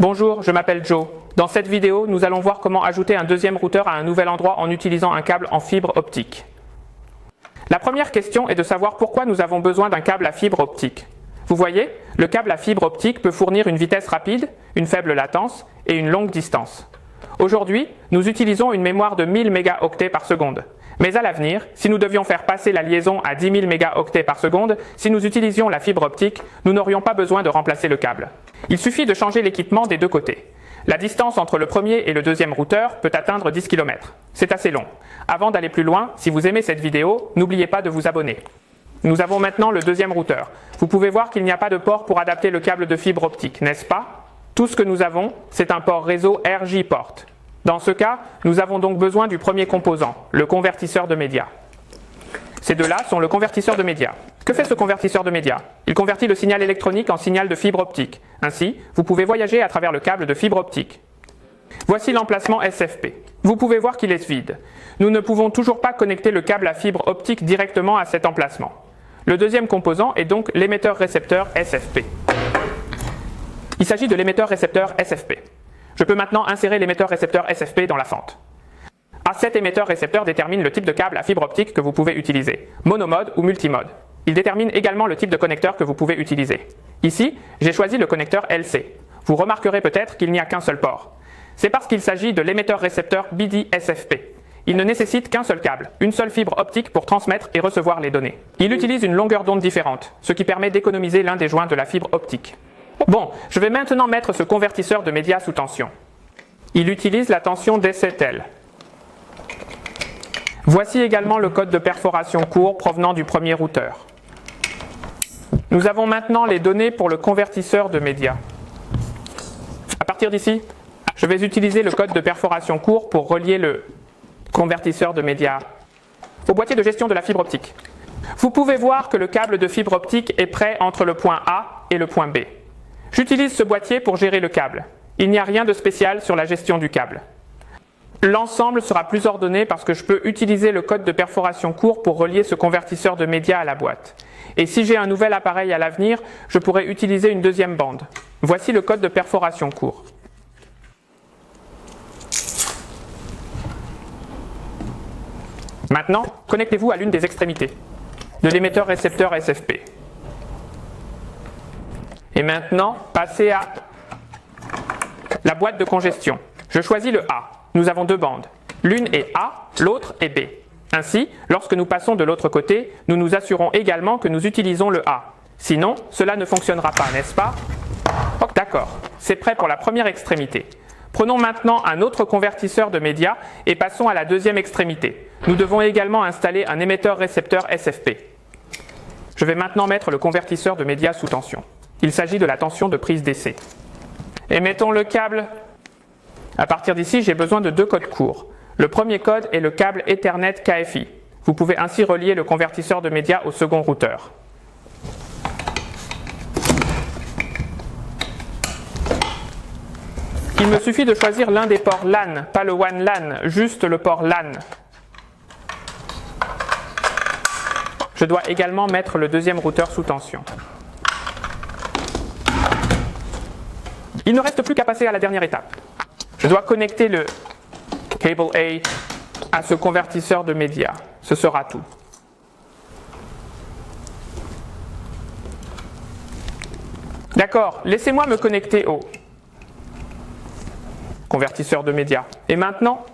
Bonjour, je m'appelle Joe. Dans cette vidéo, nous allons voir comment ajouter un deuxième routeur à un nouvel endroit en utilisant un câble en fibre optique. La première question est de savoir pourquoi nous avons besoin d'un câble à fibre optique. Vous voyez, le câble à fibre optique peut fournir une vitesse rapide, une faible latence et une longue distance. Aujourd'hui, nous utilisons une mémoire de 1000 mégaoctets par seconde. Mais à l'avenir, si nous devions faire passer la liaison à 10 000 mégaoctets par seconde, si nous utilisions la fibre optique, nous n'aurions pas besoin de remplacer le câble. Il suffit de changer l'équipement des deux côtés. La distance entre le premier et le deuxième routeur peut atteindre 10 km. C'est assez long. Avant d'aller plus loin, si vous aimez cette vidéo, n'oubliez pas de vous abonner. Nous avons maintenant le deuxième routeur. Vous pouvez voir qu'il n'y a pas de port pour adapter le câble de fibre optique, n'est-ce pas? Tout ce que nous avons, c'est un port réseau RJ-Port. Dans ce cas, nous avons donc besoin du premier composant, le convertisseur de médias. Ces deux-là sont le convertisseur de médias. Que fait ce convertisseur de médias? Il convertit le signal électronique en signal de fibre optique. Ainsi, vous pouvez voyager à travers le câble de fibre optique. Voici l'emplacement SFP. Vous pouvez voir qu'il est vide. Nous ne pouvons toujours pas connecter le câble à fibre optique directement à cet emplacement. Le deuxième composant est donc l'émetteur-récepteur SFP. Il s'agit de l'émetteur-récepteur SFP. Je peux maintenant insérer l'émetteur-récepteur SFP dans la fente. Cet émetteur-récepteur détermine le type de câble à fibre optique que vous pouvez utiliser, monomode ou multimode. Il détermine également le type de connecteur que vous pouvez utiliser. Ici, j'ai choisi le connecteur LC. Vous remarquerez peut-être qu'il n'y a qu'un seul port. C'est parce qu'il s'agit de l'émetteur-récepteur BD-SFP. Il ne nécessite qu'un seul câble, une seule fibre optique pour transmettre et recevoir les données. Il utilise une longueur d'onde différente, ce qui permet d'économiser l'un des joints de la fibre optique. Bon, je vais maintenant mettre ce convertisseur de médias sous tension. Il utilise la tension DC-tel. Voici également le code de perforation court provenant du premier routeur. Nous avons maintenant les données pour le convertisseur de médias. À partir d'ici, je vais utiliser le code de perforation court pour relier le convertisseur de médias au boîtier de gestion de la fibre optique. Vous pouvez voir que le câble de fibre optique est prêt entre le point A et le point B. J'utilise ce boîtier pour gérer le câble. Il n'y a rien de spécial sur la gestion du câble. L'ensemble sera plus ordonné parce que je peux utiliser le code de perforation court pour relier ce convertisseur de médias à la boîte. Et si j'ai un nouvel appareil à l'avenir, je pourrais utiliser une deuxième bande. Voici le code de perforation court. Maintenant, connectez-vous à l'une des extrémités de l'émetteur-récepteur SFP. Et maintenant, passez à la boîte de congestion. Je choisis le A. Nous avons deux bandes. L'une est A, l'autre est B. Ainsi, lorsque nous passons de l'autre côté, nous nous assurons également que nous utilisons le A. Sinon, cela ne fonctionnera pas, n'est-ce pas? Oh, d'accord, c'est prêt pour la première extrémité. Prenons maintenant un autre convertisseur de médias et passons à la deuxième extrémité. Nous devons également installer un émetteur-récepteur SFP. Je vais maintenant mettre le convertisseur de médias sous tension. Il s'agit de la tension de prise DC. Et mettons le câble. À partir d'ici, j'ai besoin de deux codes courts. Le premier code est le câble Ethernet KFI. Vous pouvez ainsi relier le convertisseur de médias au second routeur. Il me suffit de choisir l'un des ports LAN, pas le WAN LAN, juste le port LAN. Je dois également mettre le deuxième routeur sous tension. Il ne reste plus qu'à passer à la dernière étape. Je dois connecter le cable A à ce convertisseur de médias. Ce sera tout. D'accord, laissez-moi me connecter au convertisseur de médias. Et maintenant,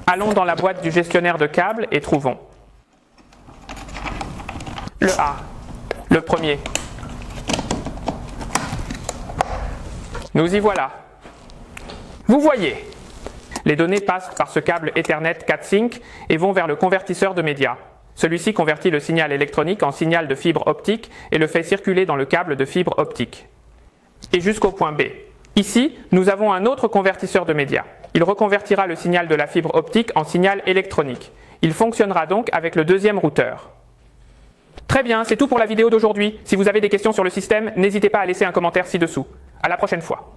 allons dans la boîte du gestionnaire de câbles et trouvons le A, le premier. Nous y voilà. Vous voyez, les données passent par ce câble Ethernet 4Sync et vont vers le convertisseur de médias. Celui-ci convertit le signal électronique en signal de fibre optique et le fait circuler dans le câble de fibre optique. Et jusqu'au point B. Ici, nous avons un autre convertisseur de médias. Il reconvertira le signal de la fibre optique en signal électronique. Il fonctionnera donc avec le deuxième routeur. Très bien, c'est tout pour la vidéo d'aujourd'hui. Si vous avez des questions sur le système, n'hésitez pas à laisser un commentaire ci-dessous. À la prochaine fois.